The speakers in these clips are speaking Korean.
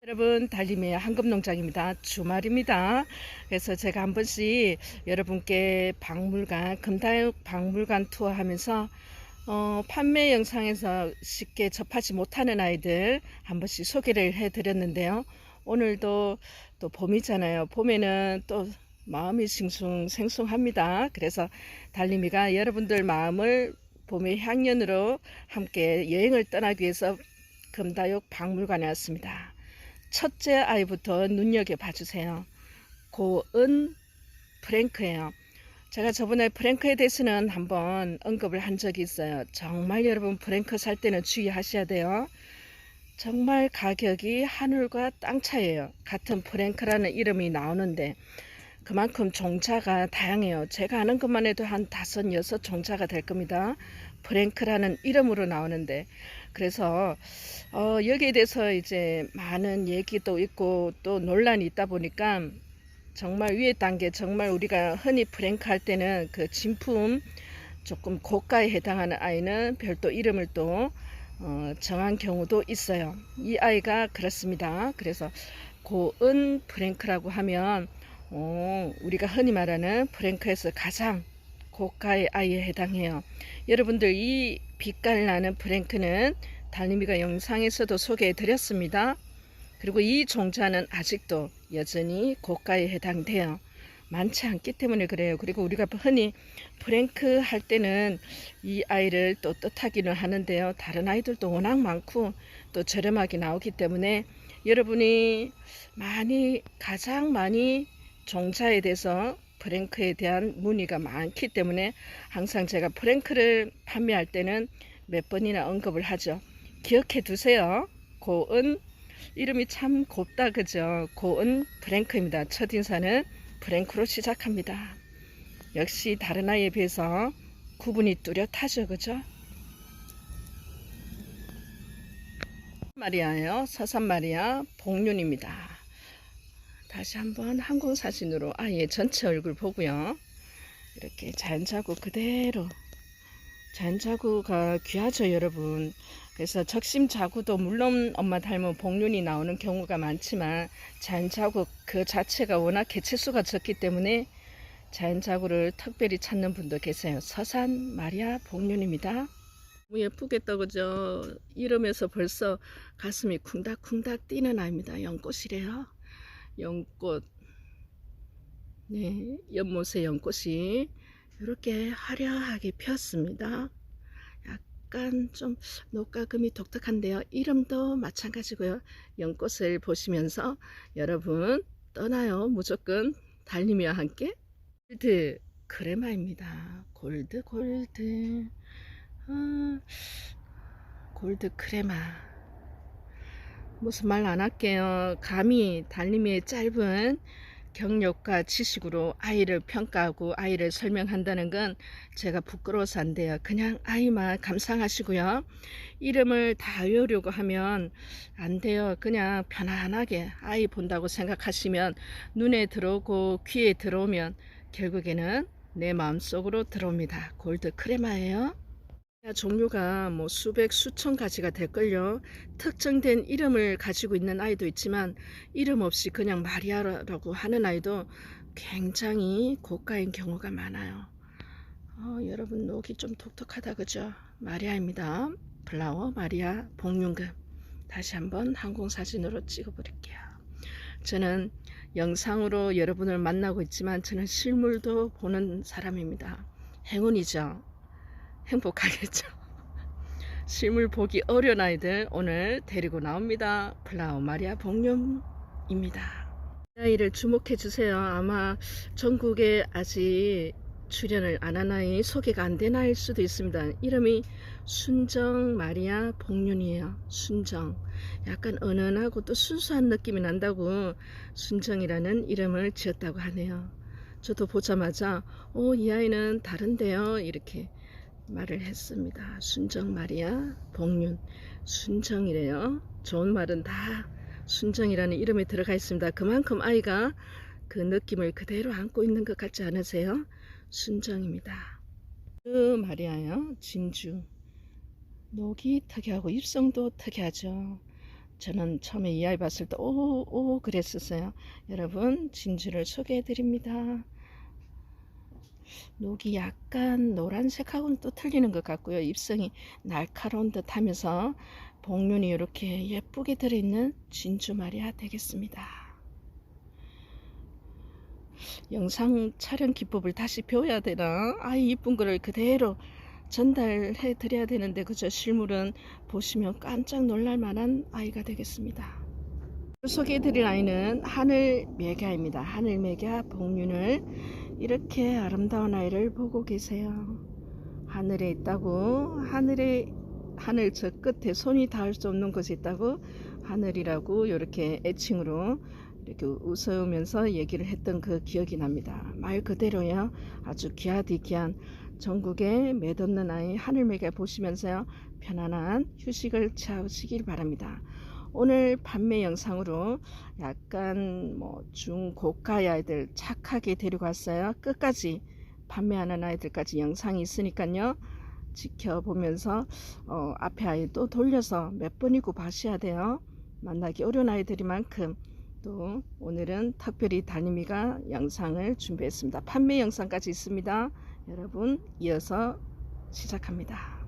여러분, 달림의 한금농장입니다. 주말입니다. 그래서 제가 한 번씩 여러분께 박물관, 금다육 박물관 투어 하면서 판매 영상에서 쉽게 접하지 못하는 아이들 한 번씩 소개를 해 드렸는데요. 오늘도 또 봄이잖아요. 봄에는 또 마음이 싱숭생숭합니다. 그래서 달림이가 여러분들 마음을 봄의 향연으로 함께 여행을 떠나기 위해서 금다육 박물관에 왔습니다. 첫째 아이부터 눈여겨봐 주세요. 고은 프랭크예요. 제가 저번에 프랭크에 대해서는 한번 언급을 한 적이 있어요. 정말 여러분 프랭크 살 때는 주의하셔야 돼요. 정말 가격이 하늘과 땅 차이예요. 같은 프랭크라는 이름이 나오는데 그만큼 종자가 다양해요. 제가 아는 것만 해도 한 5, 6 종자가 될 겁니다. 프랭크라는 이름으로 나오는데, 그래서 여기에 대해서 이제 많은 얘기도 있고 또 논란이 있다 보니까 정말 위에 단계, 정말 우리가 흔히 프랭크 할 때는 그 진품 조금 고가에 해당하는 아이는 별도 이름을 또 정한 경우도 있어요. 이 아이가 그렇습니다. 그래서 고은 프랭크라고 하면 우리가 흔히 말하는 프랭크에서 가장 고가의 아이에 해당해요. 여러분들 이 빛깔 나는 프랭크는 달림이가 영상에서도 소개해 드렸습니다. 그리고 이 종자는 아직도 여전히 고가에 해당돼요. 많지 않기 때문에 그래요. 그리고 우리가 흔히 프랭크 할 때는 이 아이를 또 뜻하기는 하는데요. 다른 아이들도 워낙 많고 또 저렴하게 나오기 때문에 여러분이 가장 많이 종자에 대해서 프랭크에 대한 문의가 많기 때문에 항상 제가 프랭크를 판매할 때는 몇 번이나 언급을 하죠. 기억해 두세요. 고은, 이름이 참 곱다 그죠? 고은 프랭크입니다. 첫인사는 프랭크로 시작합니다. 역시 다른 아이에 비해서 구분이 뚜렷하죠, 그죠? 마리아예요. 서산 마리아 복륜입니다. 다시 한번 항공 사진으로 아이의 전체 얼굴 보고요. 이렇게 자연자국 그대로, 자연자구가 귀하죠 여러분. 그래서 적심자구도 물론 엄마 닮은 복륜이 나오는 경우가 많지만 자연자구 그 자체가 워낙 개체수가 적기 때문에 자연자구를 특별히 찾는 분도 계세요. 서산 마리아 복륜입니다. 너무 예쁘겠다 그죠? 이름에서 벌써 가슴이 쿵닥쿵닥 뛰는 아이입니다. 연꽃이래요. 연꽃, 네, 연못의 연꽃이 이렇게 화려하게 피었습니다. 약간 좀 녹과금이 독특한데요. 이름도 마찬가지고요. 연꽃을 보시면서 여러분 떠나요. 무조건 달님이와 함께. 골드 크레마입니다. 골드 골드 크레마. 무슨 말 안 할게요. 감히 달님이의 짧은 경력과 지식으로 아이를 평가하고 아이를 설명한다는 건 제가 부끄러워서 안 돼요. 그냥 아이만 감상하시고요. 이름을 다 외우려고 하면 안 돼요. 그냥 편안하게 아이 본다고 생각하시면 눈에 들어오고 귀에 들어오면 결국에는 내 마음속으로 들어옵니다. 골드 크레마예요. 종류가 뭐 수백 수천 가지가 될걸요. 특정된 이름을 가지고 있는 아이도 있지만 이름 없이 그냥 마리아라고 하는 아이도 굉장히 고가인 경우가 많아요. 여러분 녹이 좀 독특하다 그죠? 마리아입니다. 플라워 마리아 복륜금. 다시 한번 항공사진으로 찍어버릴게요. 저는 영상으로 여러분을 만나고 있지만 저는 실물도 보는 사람입니다. 행운이죠. 행복하겠죠. 실물 보기 어려운 아이들 오늘 데리고 나옵니다. 플라워 마리아 복륜입니다. 이 아이를 주목해 주세요. 아마 전국에 아직 출연을 안 한 아이, 소개가 안 된 아이일 수도 있습니다. 이름이 순정 마리아 복륜이에요. 순정. 약간 은은하고 또 순수한 느낌이 난다고 순정이라는 이름을 지었다고 하네요. 저도 보자마자 이 아이는 다른데요 이렇게 말을 했습니다. 순정 마리아 복륜. 순정이래요. 좋은 말은 다 순정이라는 이름에 들어가 있습니다. 그만큼 아이가 그 느낌을 그대로 안고 있는 것 같지 않으세요? 순정입니다. 마리아요. 진주. 녹이 특이하고 입성도 특이하죠. 저는 처음에 이 아이 봤을 때 오 그랬었어요. 여러분 진주를 소개해 드립니다. 녹이 약간 노란색하고는 또 틀리는 것 같고요. 입성이 날카로운 듯 하면서 복륜이 이렇게 예쁘게 들어있는 진주마리아 되겠습니다. 영상 촬영 기법을 다시 배워야 되나? 아이 이쁜 거를 그대로 전달해 드려야 되는데 그저 실물은 보시면 깜짝 놀랄 만한 아이가 되겠습니다. 소개해 드릴 아이는 하늘매갸입니다. 하늘매갸 복륜을 이렇게 아름다운 아이를 보고 계세요. 하늘에 있다고, 하늘 저 끝에 손이 닿을 수 없는 곳이 있다고 하늘이라고 이렇게 애칭으로 이렇게 웃으면서 얘기를 했던 그 기억이 납니다. 말 그대로요. 아주 귀하디귀한 전국에 매없는 아이 하늘매갸 보시면서요. 편안한 휴식을 취하시길 바랍니다. 오늘 판매 영상으로 약간 뭐 중고가의 아이들 착하게 데리고 왔어요. 끝까지 판매하는 아이들까지 영상이 있으니까요. 지켜보면서 앞에 아이 또 돌려서 몇 번이고 봐셔야 돼요. 만나기 어려운 아이들이만큼 또 오늘은 특별히 달님이가 영상을 준비했습니다. 판매 영상까지 있습니다. 여러분 이어서 시작합니다.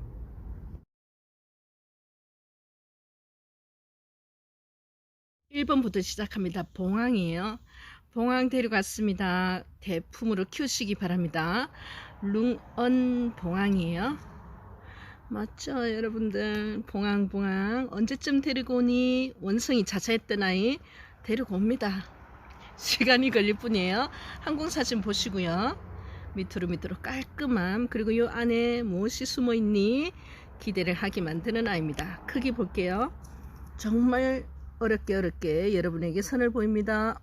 1번부터 시작합니다. 봉황이에요. 봉황 데리고 왔습니다. 대품으로 키우시기 바랍니다. 룽언 봉황이에요. 맞죠 여러분들? 봉황 언제쯤 데리고 오니? 원성이 자자했던 아이 데리고 옵니다. 시간이 걸릴 뿐이에요. 항공사진 보시고요. 밑으로 깔끔함, 그리고 이 안에 무엇이 숨어있니 기대를 하게 만드는 아이입니다. 크기 볼게요. 정말 어렵게 여러분에게 선을 보입니다.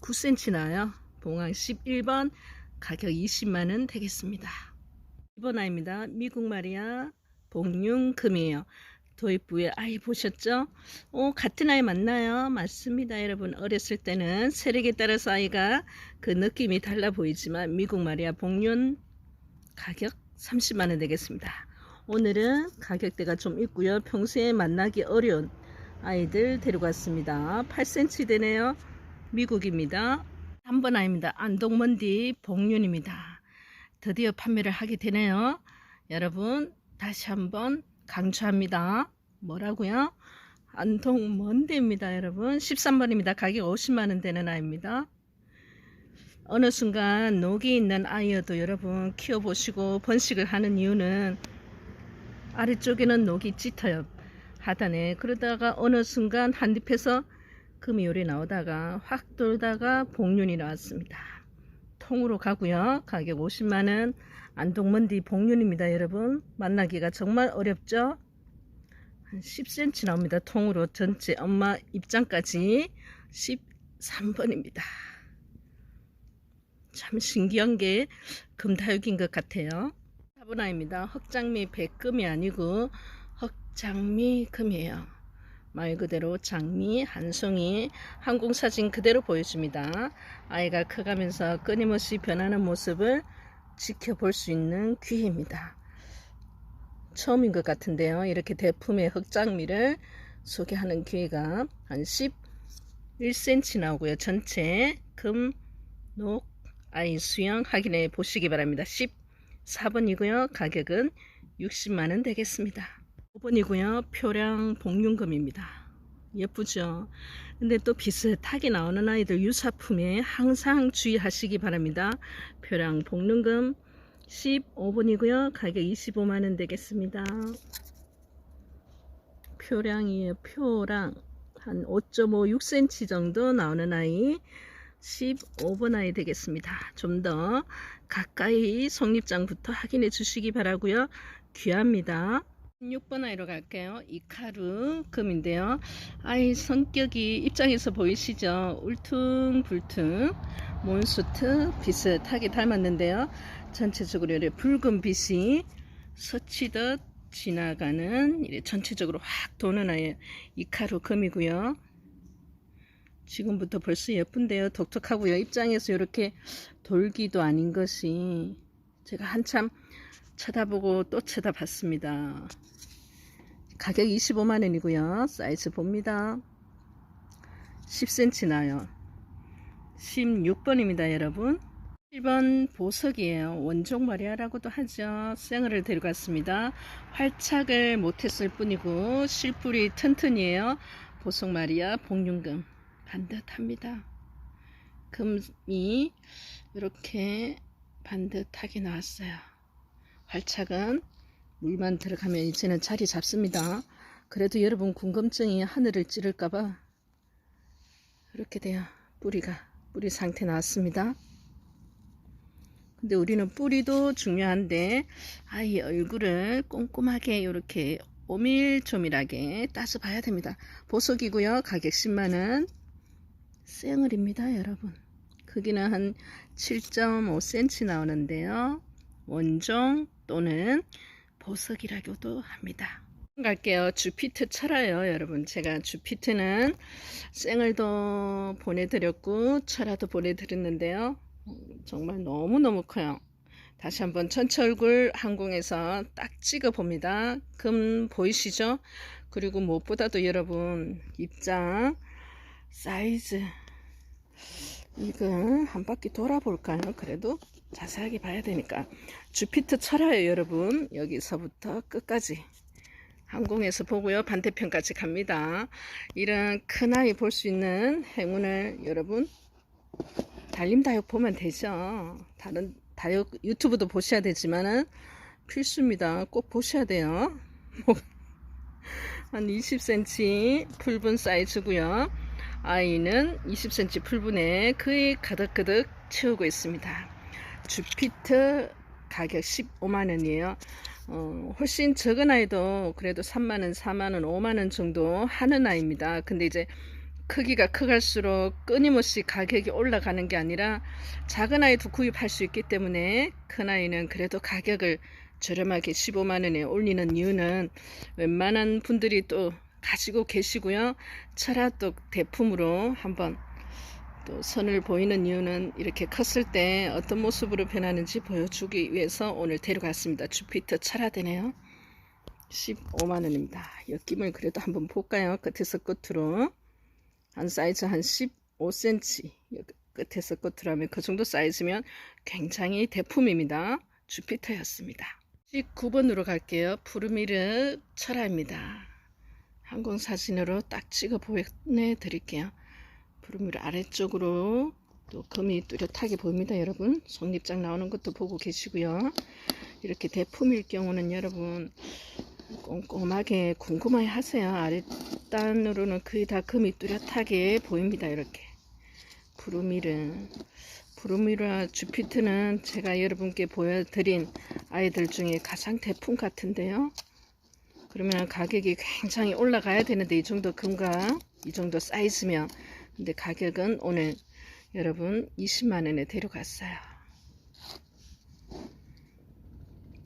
9cm 나와요. 봉황 11번, 가격 20만원 되겠습니다. 2번 아이입니다. 미국마리아 복륜금이에요. 도입부에 아이 보셨죠? 같은 아이 맞나요? 맞습니다. 여러분 어렸을 때는 세력에 따라서 아이가 그 느낌이 달라 보이지만 미국마리아 복륜 가격 30만원 되겠습니다. 오늘은 가격대가 좀 있고요. 평소에 만나기 어려운 아이들 데리고 왔습니다. 8cm 되네요. 미국입니다. 3번 아이입니다. 안동먼디 복륜입니다. 드디어 판매를 하게 되네요. 여러분 다시 한번 강조합니다. 뭐라고요? 안동먼디입니다. 여러분 13번입니다. 가격 50만원 되는 아이입니다. 어느 순간 녹이 있는 아이여도 여러분 키워보시고 번식을 하는 이유는 아래쪽에는 녹이 짙어요. 하단에. 그러다가 어느 순간 한 잎에서 금이 요리 나오다가 확 돌다가 복륜이 나왔습니다. 통으로 가고요. 가격 50만원. 안동먼디 복륜입니다. 여러분 만나기가 정말 어렵죠. 한 10cm 나옵니다. 통으로 전체 엄마 입장까지 13번입니다. 참 신기한 게 금다육인 것 같아요. 4번 아이입니다. 흑장미 백금이 아니고 흑장미 금이에요. 말 그대로 장미 한 송이, 항공사진 그대로 보여줍니다. 아이가 커가면서 끊임없이 변하는 모습을 지켜볼 수 있는 귀입니다. 처음인 것 같은데요. 이렇게 대품의 흑장미를 소개하는 기회가 한 11cm 나오고요. 전체 금, 녹, 아이 수영 확인해 보시기 바랍니다. 14번이고요. 가격은 60만원 되겠습니다. 5번이고요. 표량 복륜금입니다. 예쁘죠? 근데 또 비슷하게 나오는 아이들 유사품에 항상 주의하시기 바랍니다. 표량 복륜금 15번이고요. 가격 25만원 되겠습니다. 표량이에요. 표량 한 5.5, 6cm 정도 나오는 아이 15번 아이 되겠습니다. 좀 더 가까이 속립장부터 확인해 주시기 바라고요. 귀합니다. 16번 아이로 갈게요. 이카루 금인데요. 아이 성격이 입장에서 보이시죠? 울퉁불퉁 몬스트 비슷하게 닮았는데요. 전체적으로 이렇게 붉은 빛이 스치듯 지나가는 이렇게 전체적으로 확 도는 아이 이카루 금이고요. 지금부터 벌써 예쁜데요. 독특하고요. 입장에서 이렇게 돌기도 아닌 것이 제가 한참 쳐다보고 또 쳐다봤습니다. 가격 25만원이고요. 사이즈 봅니다. 10cm 나요. 16번입니다 여러분. 1번 보석이에요. 원종 마리아라고도 하죠. 생얼을 데려갔습니다. 활착을 못했을 뿐이고 실뿔이 튼튼이에요. 보석 마리아 복륜금 반듯합니다. 금이 이렇게 반듯하게 나왔어요. 활착은 물만 들어가면 이제는 자리 잡습니다. 그래도 여러분 궁금증이 하늘을 찌를까봐 이렇게 돼요. 뿌리 상태 나왔습니다. 근데 우리는 뿌리도 중요한데 아이 얼굴을 꼼꼼하게 이렇게 오밀조밀하게 따서 봐야 됩니다. 보석이고요. 가격 10만원. 생얼입니다 여러분. 크기는 한 7.5cm 나오는데요. 원종 또는 보석이라고도 합니다. 갈게요. 주피트 철화요 여러분. 제가 주피트는 생얼도 보내드렸고 철화도 보내드렸는데요. 정말 너무너무 커요. 다시 한번 전체 얼굴 항공에서 딱 찍어 봅니다. 금 보이시죠? 그리고 무엇보다도 여러분 입장 사이즈 이거 한 바퀴 돌아볼까요? 그래도 자세하게 봐야 되니까. 주피트 철화예요 여러분. 여기서부터 끝까지 항공에서 보고요. 반대편까지 갑니다. 이런 큰 아이 볼 수 있는 행운을 여러분 달림 다육 보면 되죠. 다른 다육 유튜브도 보셔야 되지만은 필수입니다. 꼭 보셔야 돼요. 한 20cm 풀분 사이즈고요. 아이는 20cm 풀분에 거의 가득가득 채우고 있습니다. 주피트 가격 15만원이에요. 훨씬 적은 아이도 그래도 3만원, 4만원, 5만원 정도 하는 아이입니다. 근데 이제 크기가 커갈수록 끊임없이 가격이 올라가는 게 아니라 작은 아이도 구입할 수 있기 때문에 큰 아이는 그래도 가격을 저렴하게 15만원에 올리는 이유는 웬만한 분들이 또 가지고 계시고요. 철화도 대품으로 한번 또 선을 보이는 이유는 이렇게 컸을 때 어떤 모습으로 변하는지 보여주기 위해서 오늘 데려갔습니다. 주피트 철화되네요. 15만원입니다. 엮임을 그래도 한번 볼까요? 끝에서 끝으로 한 사이즈 한 15cm 끝에서 끝으로 하면 그 정도 사이즈면 굉장히 대품입니다. 주피터였습니다. 19번으로 갈게요. 푸르미르 철화입니다. 항공사진으로 딱 찍어 보내드릴게요. 푸르미르 아래쪽으로 또 금이 뚜렷하게 보입니다. 여러분 속립장 나오는 것도 보고 계시고요. 이렇게 대품일 경우는 여러분 꼼꼼하게 궁금해 하세요. 아랫단으로는 거의 다 금이 뚜렷하게 보입니다. 이렇게 푸르미르 주피트는 제가 여러분께 보여드린 아이들 중에 가장 대품 같은데요. 그러면 가격이 굉장히 올라가야 되는데 이 정도 금과 이 정도 사이즈면 근데 가격은 오늘 여러분 20만원에 데려갔어요.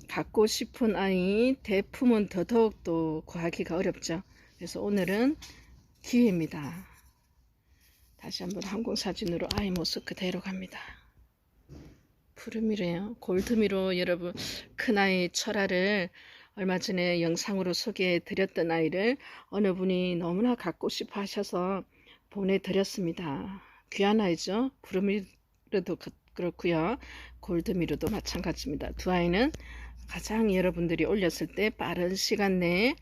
갖고 싶은 아이 대품은 더더욱 또 구하기가 어렵죠. 그래서 오늘은 기회입니다. 다시 한번 항공사진으로 아이 모습 그대로 갑니다. 푸르미르예요. 골드미로 여러분 큰 아이 철화를 얼마 전에 영상으로 소개해 드렸던 아이를 어느 분이 너무나 갖고 싶어 하셔서 보내드렸습니다. 귀한 아이죠. 푸르미르도 그렇고요. 골드미르도 마찬가지입니다. 두 아이는 가장 여러분들이 올렸을 때 빠른 시간 내에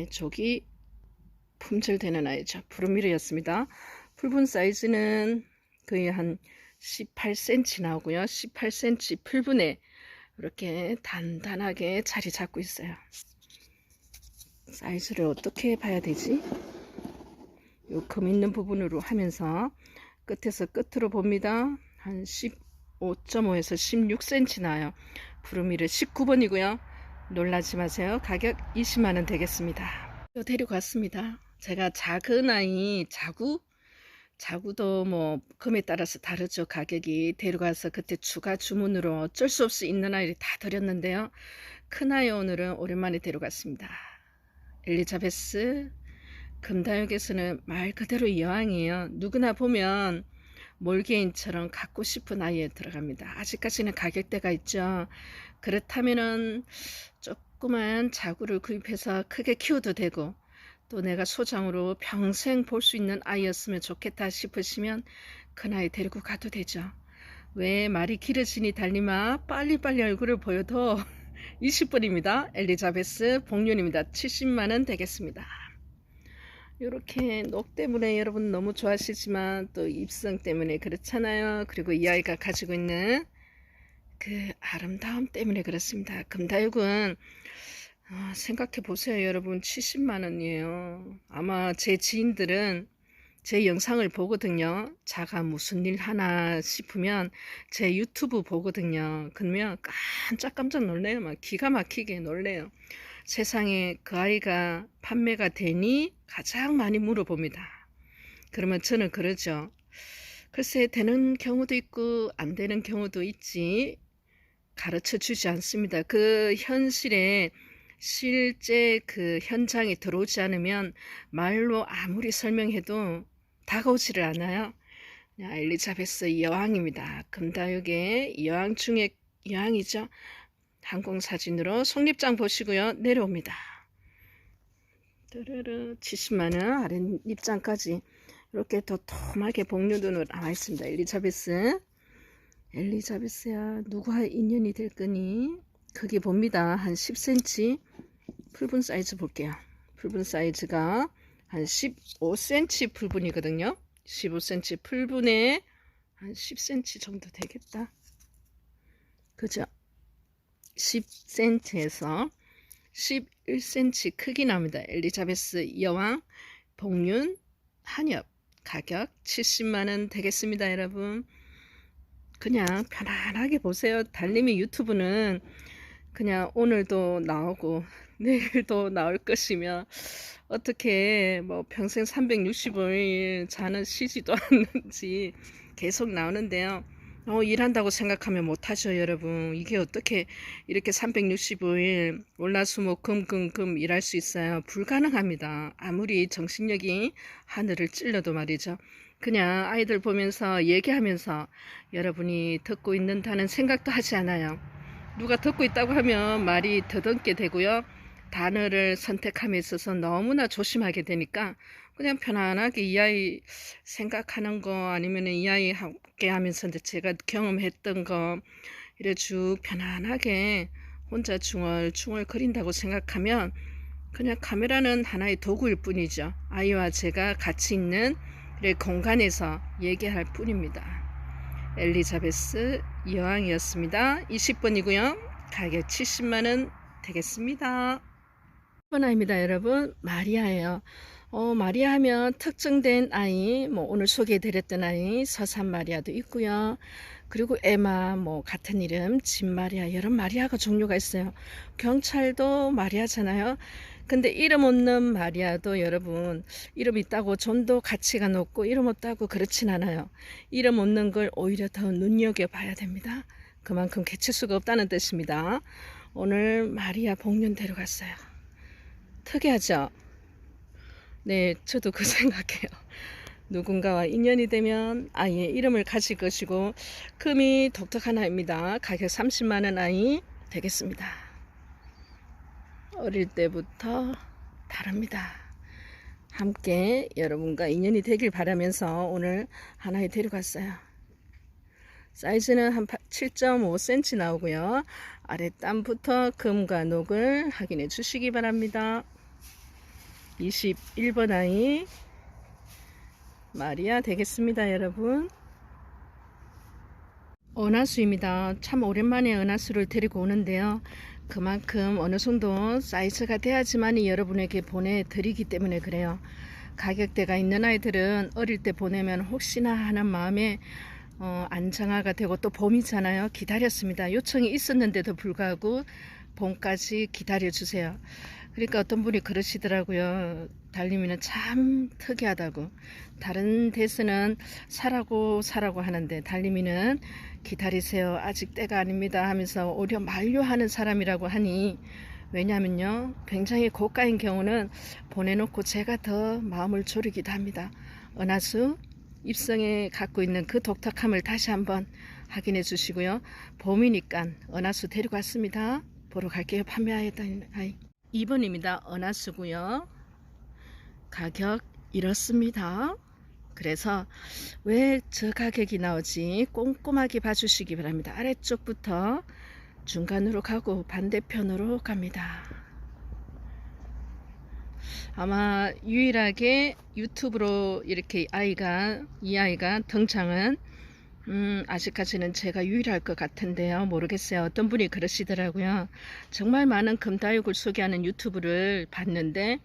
조기 품절되는 아이죠. 푸르미르였습니다. 풀분 사이즈는 거의 한 18cm 나오고요. 18cm 풀분에 이렇게 단단하게 자리 잡고 있어요. 사이즈를 어떻게 봐야 되지? 요 금 있는 부분으로 하면서 끝에서 끝으로 봅니다. 한 15.5에서 16cm 나요. 푸르미르 19번이고요. 놀라지 마세요. 가격 20만원 되겠습니다. 데리고 왔습니다. 제가 작은 아이 자구도 뭐 금에 따라서 다르죠. 가격이 데려가서 그때 추가 주문으로 어쩔 수 없이 있는 아이를 다 드렸는데요. 큰 아이 오늘은 오랜만에 데려갔습니다. 엘리자베스 금다육에서는 말 그대로 여왕이에요. 누구나 보면 몰개인처럼 갖고 싶은 아이에 들어갑니다. 아직까지는 가격대가 있죠. 그렇다면은 조그만 자구를 구입해서 크게 키워도 되고, 또 내가 소장으로 평생 볼 수 있는 아이였으면 좋겠다 싶으시면 큰 아이 데리고 가도 되죠. 왜 말이 길어지니 달님아, 빨리빨리 얼굴을 보여도 20분입니다. 엘리자베스 복륜입니다. 70만원 되겠습니다. 이렇게 녹 때문에 여러분 너무 좋아하시지만 또 입성 때문에 그렇잖아요. 그리고 이 아이가 가지고 있는 그 아름다움 때문에 그렇습니다. 금다육은 생각해 보세요. 여러분 70만원이에요. 아마 제 지인들은 제 영상을 보거든요. 자가 무슨 일 하나 싶으면 제 유튜브 보거든요. 그러면 깜짝 놀래요. 막 기가 막히게 놀래요. 세상에 그 아이가 판매가 되니 가장 많이 물어봅니다. 그러면 저는 그러죠. 글쎄 되는 경우도 있고 안 되는 경우도 있지, 가르쳐 주지 않습니다. 그 현실에 실제 그 현장에 들어오지 않으면 말로 아무리 설명해도 다가오지를 않아요. 엘리자베스 여왕입니다. 금다육의 여왕 중에 여왕이죠. 항공사진으로 속립장 보시고요. 내려옵니다. 70만원 아랫입장까지 이렇게 도톰하게 복륜으로 나와 있습니다. 엘리자베스야 누구와 인연이 될 거니? 크기 봅니다. 한 10cm 풀분 사이즈 볼게요. 풀분 사이즈가 한 15cm 풀분이거든요. 15cm 풀분에 한 10cm 정도 되겠다. 그죠? 10cm에서 11cm 크기 나옵니다. 엘리자베스 여왕 복륜 한엽 가격 70만원 되겠습니다. 여러분 그냥 편안하게 보세요. 달님이 유튜브는 그냥 오늘도 나오고 내일도 나올 것이며 어떻게 뭐 평생 365일 자는 쉬지도 않는지 계속 나오는데요. 일한다고 생각하면 못하죠. 여러분 이게 어떻게 이렇게 365일 월화수목금금금 일할 수 있어요. 불가능합니다. 아무리 정신력이 하늘을 찔러도 말이죠. 그냥 아이들 보면서 얘기하면서 여러분이 듣고 있는다는 생각도 하지 않아요. 누가 듣고 있다고 하면 말이 더듬게 되고요. 단어를 선택함에 있어서 너무나 조심하게 되니까 그냥 편안하게 이 아이 생각하는 거 아니면 이 아이 함께 하면서 제가 경험했던 거 이래 쭉 편안하게 혼자 중얼중얼 거린다고 생각하면 그냥 카메라는 하나의 도구일 뿐이죠. 아이와 제가 같이 있는 공간에서 얘기할 뿐입니다. 엘리자베스 여왕이었습니다. 20번이고요. 가격 70만원 되겠습니다. 1번 아이입니다. 여러분 마리아예요. 마리아 하면 특정된 아이, 뭐 오늘 소개해드렸던 아이 서산 마리아도 있고요. 그리고 에마, 뭐 같은 이름 진 마리아, 여러 마리아가 종류가 있어요. 경찰도 마리아잖아요. 근데 이름 없는 마리아도 여러분 이름 있다고 좀 더 가치가 높고 이름 없다고 그렇진 않아요. 이름 없는 걸 오히려 더 눈여겨봐야 됩니다. 그만큼 개체수가 없다는 뜻입니다. 오늘 마리아 복륜 데려갔어요. 특이하죠? 네, 저도 그 생각해요. 누군가와 인연이 되면 아이의 이름을 가질 것이고 금이 독특한 아이입니다. 가격 30만원 아이 되겠습니다. 어릴 때부터 다릅니다. 함께 여러분과 인연이 되길 바라면서 오늘 하나에 데려갔어요. 사이즈는 한 7.5cm 나오고요. 아랫땀부터 금과 녹을 확인해 주시기 바랍니다. 21번 아이 마리아 되겠습니다. 여러분 은하수입니다. 참 오랜만에 은하수를 데리고 오는데요. 그만큼 어느 정도 사이즈가 돼야지만 여러분에게 보내드리기 때문에 그래요. 가격대가 있는 아이들은 어릴 때 보내면 혹시나 하는 마음에 안정화가 되고 또 봄이잖아요. 기다렸습니다. 요청이 있었는데도 불구하고 봄까지 기다려주세요. 그러니까 어떤 분이 그러시더라고요. 달님이는 참 특이하다고. 다른 데서는 사라고 하는데 달님이는 기다리세요. 아직 때가 아닙니다 하면서 오히려 만류하는 사람이라고 하니, 왜냐면요 굉장히 고가인 경우는 보내놓고 제가 더 마음을 졸이기도 합니다. 은하수 입성에 갖고 있는 그 독특함을 다시 한번 확인해 주시고요. 봄이니까 은하수 데리고 왔습니다. 보러 갈게요. 판매하였다는 아이 2번입니다. 은하수고요. 가격 이렇습니다. 그래서 왜 저 가격이 나오지 꼼꼼하게 봐주시기 바랍니다. 아래쪽부터 중간으로 가고 반대편으로 갑니다. 아마 유일하게 유튜브로 이렇게 이 아이가 등장은 아직까지는 제가 유일할 것 같은데요. 모르겠어요. 어떤 분이 그러시더라고요. 정말 많은 금다육을 소개하는 유튜브를 봤는데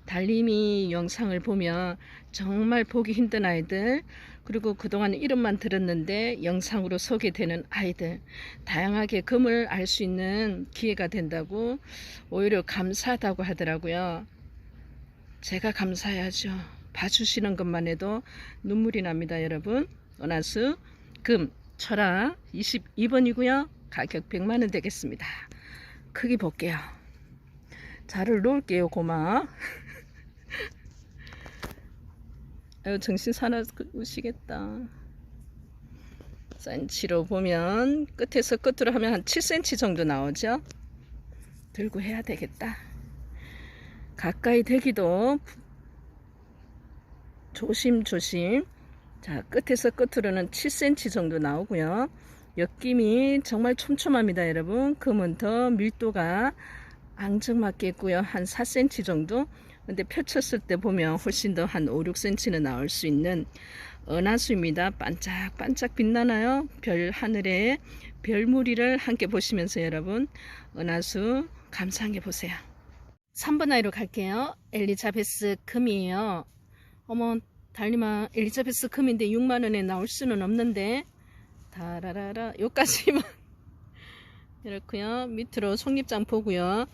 달림이 영상을 보면 정말 보기 힘든 아이들, 그리고 그동안 이름만 들었는데 영상으로 소개되는 아이들, 다양하게 금을 알 수 있는 기회가 된다고 오히려 감사하다고 하더라고요. 제가 감사해야죠. 봐주시는 것만 해도 눈물이 납니다. 여러분, 은하수 금 철화 22번이고요 가격 100만원 되겠습니다. 크기 볼게요. 자를 놓을게요. 고마. 아유, 정신 사나우시겠다. 센치로 보면 끝에서 끝으로 하면 한 7cm 정도 나오죠. 들고 해야 되겠다. 가까이 대기도 조심조심. 자, 끝에서 끝으로는 7cm 정도 나오고요. 엮임이 정말 촘촘합니다. 여러분, 금은 더 밀도가 앙증맞게 있고요. 한 4cm 정도. 근데 펼쳤을 때 보면 훨씬 더 한 5, 6cm는 나올 수 있는 은하수입니다. 반짝반짝 빛나나요? 하늘에 별무리를 함께 보시면서 여러분, 은하수 감상해 보세요. 3번 아이로 갈게요. 엘리자베스 금이에요. 어머, 달님아, 엘리자베스 금인데 6만원에 나올 수는 없는데, 다라라라, 요까지만. 이렇고요. 밑으로 속립장 보고요.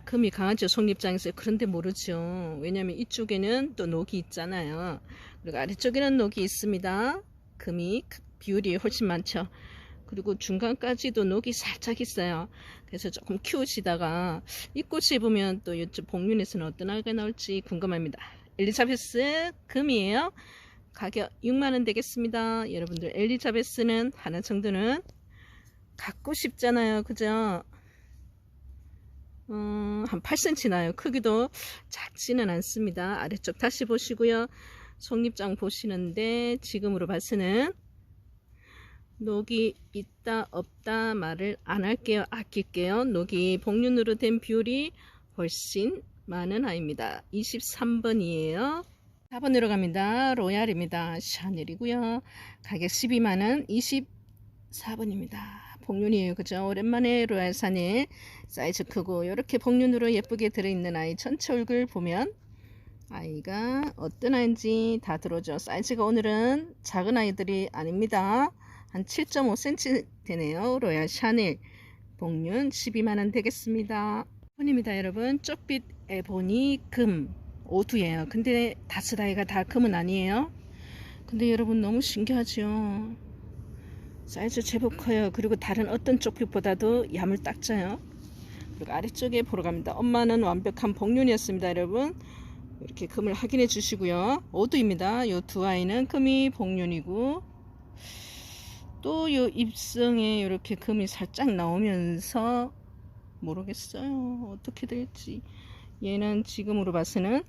금이 강하죠. 속립장에서. 그런데 모르죠. 왜냐면 이쪽에는 또 녹이 있잖아요. 그리고 아래쪽에는 녹이 있습니다. 금이 비율이 훨씬 많죠. 그리고 중간까지도 녹이 살짝 있어요. 그래서 조금 키우시다가 이 꽃이 보면 또 이쪽 복륜에서는 어떤 아이가 나올지 궁금합니다. 엘리자베스 금이에요. 가격 6만원 되겠습니다. 여러분들 엘리자베스는 하나 정도는 갖고 싶잖아요. 그죠? 한 8cm 나요. 크기도 작지는 않습니다. 아래쪽 다시 보시고요. 속립장 보시는데 지금으로 봐서는 녹이 있다 없다 말을 안 할게요. 아낄게요. 녹이 복륜으로 된 비율이 훨씬 많은 아이입니다. 23번이에요. 4번으로 갑니다. 로얄입니다. 샤넬이고요. 가격 12만원 24번입니다. 복륜이에요. 그죠? 오랜만에 로얄 샤넬 사이즈 크고 이렇게 복륜으로 예쁘게 들어있는 아이 전체 얼굴 보면 아이가 어떤 아이인지 다 들어오죠. 사이즈가 오늘은 작은 아이들이 아닙니다. 한 7.5cm 되네요. 로얄 샤넬 복륜 12만원 되겠습니다. 입니다 여러분. 쪽빛 에보니 금 오두예요. 근데 다섯 아이가 다 금은 아니에요. 근데 여러분 너무 신기하죠. 사이즈 제법 커요. 그리고 다른 어떤 쪽빛보다도 야물딱져요. 그리고 아래쪽에 보러 갑니다. 엄마는 완벽한 복륜이었습니다. 여러분 이렇게 금을 확인해 주시고요. 오두입니다. 요 두 아이는 금이 복륜이고 또 요 입성에 이렇게 금이 살짝 나오면서 모르겠어요. 어떻게 될지. 얘는 지금으로 봐서는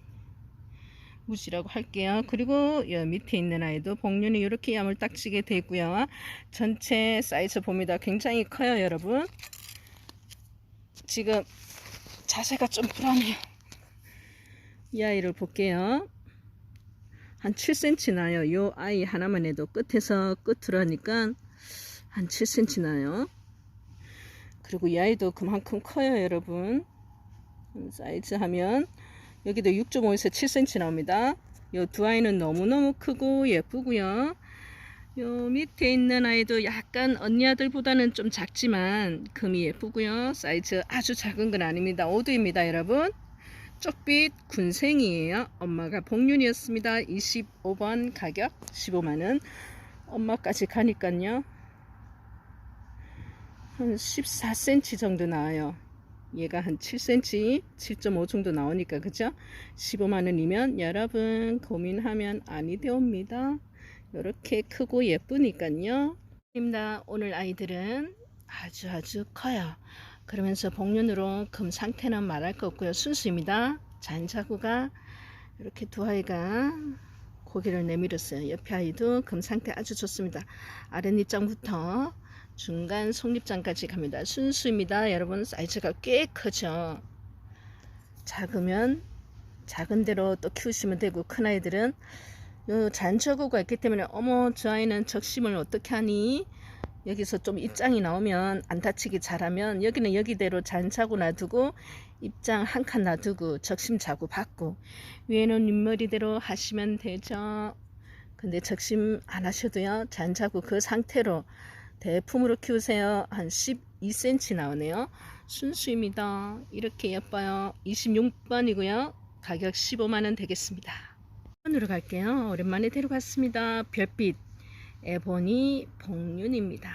무지라고 할게요. 그리고 여 밑에 있는 아이도 복륜이 이렇게 야물딱지게 되어 있고요. 전체 사이즈 봅니다. 굉장히 커요. 여러분 지금 자세가 좀 불안해요. 이 아이를 볼게요. 한 7cm 나요. 이 아이 하나만 해도 끝에서 끝으로 하니까 한 7cm 나요. 그리고 이 아이도 그만큼 커요. 여러분 사이즈 하면 여기도 6.5에서 7cm 나옵니다. 이 두 아이는 너무너무 크고 예쁘고요. 요 밑에 있는 아이도 약간 언니 아들보다는 좀 작지만 금이 예쁘고요. 사이즈 아주 작은 건 아닙니다. 오두입니다. 여러분 쪽빛 군생이에요. 엄마가 복륜이었습니다. 25번 가격 15만원. 엄마까지 가니까요 한 14cm 정도 나와요. 얘가 한 7cm 7.5 정도 나오니까 그죠? 15만원이면 여러분 고민하면 아니 되옵니다. 이렇게 크고 예쁘니까요. 입니다. 오늘 아이들은 아주 커요. 그러면서 복륜으로 금 상태는 말할 거 없고요. 순수입니다. 잔자구가 이렇게 두 아이가 고개를 내밀었어요. 옆에 아이도 금 상태 아주 좋습니다. 아랫입장부터 중간 속립장까지 갑니다. 순수입니다. 여러분 사이즈가 꽤 크죠. 작으면 작은 대로 또 키우시면 되고, 큰 아이들은 요 잔저구가 있기 때문에 어머 저 아이는 적심을 어떻게 하니, 여기서 좀 입장이 나오면 안 다치기 잘하면 여기는 여기대로 잔자구 놔두고 입장 한 칸 놔두고 적심 자구 받고 위에는 윗머리대로 하시면 되죠. 근데 적심 안 하셔도요, 잔자구 그 상태로 대품으로 키우세요. 한 12cm 나오네요. 순수입니다. 이렇게 예뻐요. 26번이고요 가격 15만원 되겠습니다. 1번으로 갈게요. 오랜만에 데려갔습니다. 별빛 에보니 복륜입니다.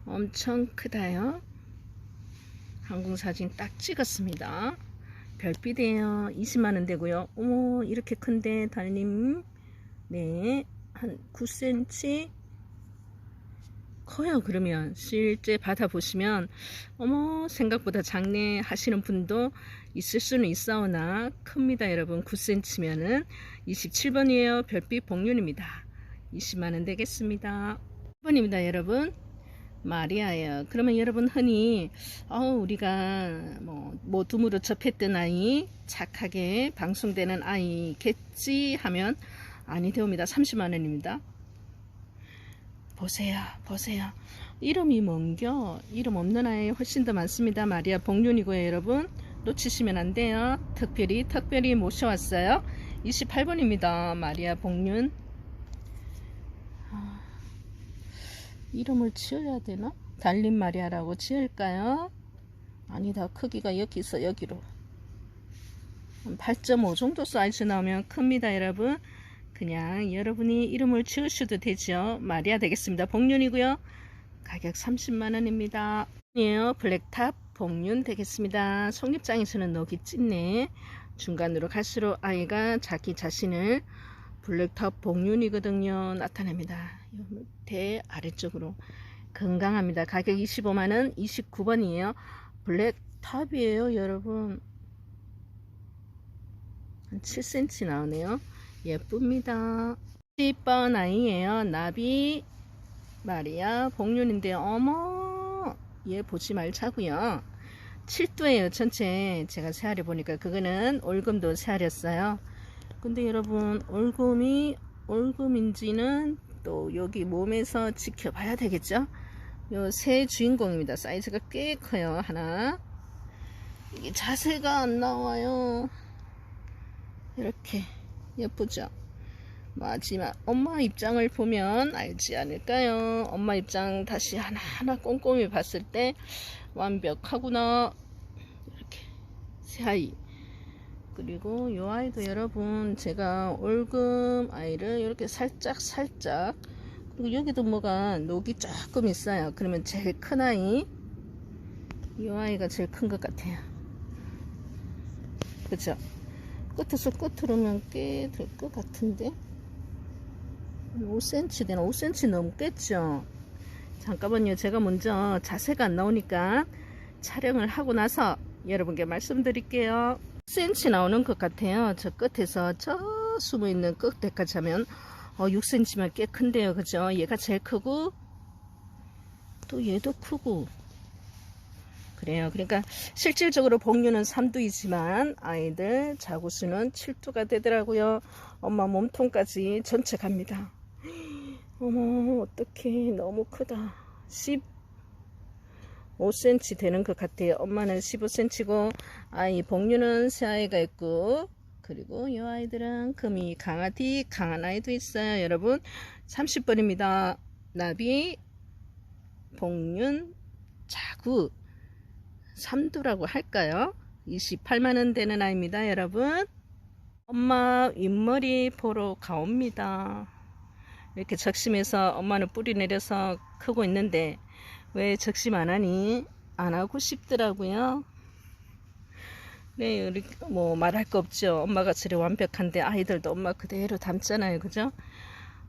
엄청 크다요. 항공사진 딱 찍었습니다. 별빛이에요. 20만원 되고요. 어머 이렇게 큰데 달님, 네, 한 9cm 커요. 그러면 실제 받아보시면 어머 생각보다 작네 하시는 분도 있을 수는 있사오나 큽니다. 여러분 9cm면은 27번이에요. 별빛 복륜입니다. 20만원 되겠습니다. 1번입니다. 여러분 마리아예요. 그러면 여러분 흔히 우리가 뭐 드물어 접했던 아이, 착하게 방송되는 아이겠지 하면 아니되옵니다. 30만원입니다. 보세요. 이름이 뭔겨? 이름 없는 아이 훨씬 더 많습니다. 마리아 복륜이고요. 여러분 놓치시면 안 돼요. 특별히 모셔왔어요. 28번입니다. 마리아 복륜. 이름을 지어야 되나? 달림 마리아라고 지을까요? 아니다. 크기가 여기서 여기로 8.5 정도 사이즈 나오면 큽니다. 여러분 그냥 여러분이 이름을 지으셔도 되죠. 마리아 되겠습니다. 복륜이고요. 가격 30만원입니다. 블랙탑 복륜 되겠습니다. 속립장에서는 녹이 찐네. 중간으로 갈수록 아이가 자기 자신을 블랙탑 복륜이거든요 나타냅니다. 대 아래쪽으로 건강합니다. 가격 25만원. 29번이에요 블랙탑이에요. 여러분 한 7cm 나오네요. 예쁩니다. 10번 아이예요. 나비 마리아 복륜인데 어머 얘 보지 말자고요. 7도예요. 전체 제가 세알해 보니까 그거는 올금도 세알이었어요. 근데 여러분 올금인지는 또 여기 몸에서 지켜봐야 되겠죠. 요 새 주인공입니다. 사이즈가 꽤 커요. 하나 이게 자세가 안 나와요. 이렇게 예쁘죠. 마지막 엄마 입장을 보면 알지 않을까요? 엄마 입장 다시 하나하나 꼼꼼히 봤을 때 완벽하구나. 이렇게 새 아이. 그리고 이 아이도 여러분 제가 올금 아이를 이렇게 살짝 그리고 여기도 뭐가 녹이 조금 있어요. 그러면 제일 큰 아이, 이 아이가 제일 큰 것 같아요. 그쵸? 끝에서 끝으로면 꽤 될 것 같은데 5cm 되나? 5cm 넘겠죠. 잠깐만요. 제가 먼저 자세가 안 나오니까 촬영을 하고 나서 여러분께 말씀드릴게요. 6cm 나오는 것 같아요. 저 끝에서 저 숨어있는 끝에까지 하면 6cm면 꽤 큰데요. 그죠? 얘가 제일 크고 또 얘도 크고 그래요. 그러니까 실질적으로 복륜은 3두이지만 아이들 자구수는 7두가 되더라고요. 엄마 몸통까지 전체 갑니다. 어머 어떡해 너무 크다. 15cm 되는 것 같아요. 엄마는 15cm고 아이 복륜은 새 아이가 있고 그리고 이 아이들은 금이 강한 아이도 있어요. 여러분 30번입니다. 나비 복륜 자구 3두라고 할까요? 28만원 되는 아이입니다. 여러분 엄마 윗머리 보러 가옵니다. 이렇게 적심해서 엄마는 뿌리 내려서 크고 있는데 왜 적심 안하니? 안하고 싶더라고요. 네, 우리 뭐 말할 거 없죠. 엄마가 저래 완벽한데 아이들도 엄마 그대로 닮잖아요. 그죠?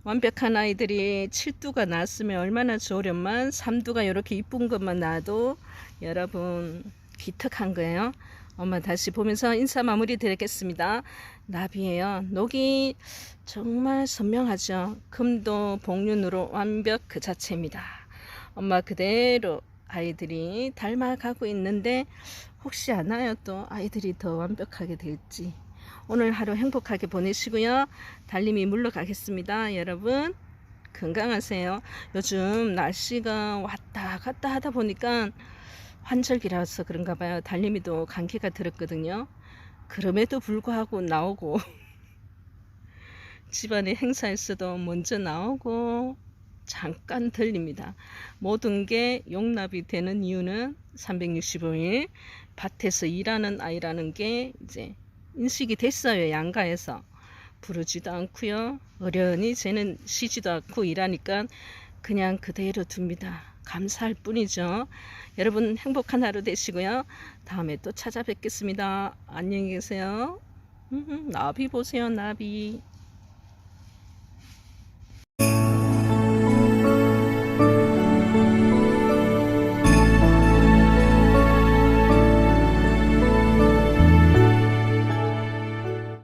완벽한 아이들이 7두가 낳았으면 얼마나 좋으련만 3두가 이렇게 이쁜 것만 낳아도 여러분 기특한 거예요. 엄마 다시 보면서 인사 마무리 드리겠습니다. 나비예요. 녹이 정말 선명하죠. 금도 복륜으로 완벽 그 자체입니다. 엄마 그대로 아이들이 닮아가고 있는데 혹시 아나요? 또 아이들이 더 완벽하게 될지. 오늘 하루 행복하게 보내시고요. 달님이 물러가겠습니다. 여러분 건강하세요. 요즘 날씨가 왔다 갔다 하다 보니까 환절기라서 그런가 봐요. 달님이도 감기가 들었거든요. 그럼에도 불구하고 나오고 집안의 행사에서도 먼저 나오고 잠깐 들립니다. 모든 게 용납이 되는 이유는 365일 밭에서 일하는 아이라는 게 이제 인식이 됐어요. 양가에서 부르지도 않고요. 어련히 쟤는 쉬지도 않고 일하니까 그냥 그대로 둡니다. 감사할 뿐이죠. 여러분 행복한 하루 되시고요. 다음에 또 찾아뵙겠습니다. 안녕히 계세요. 나비 보세요. 나비.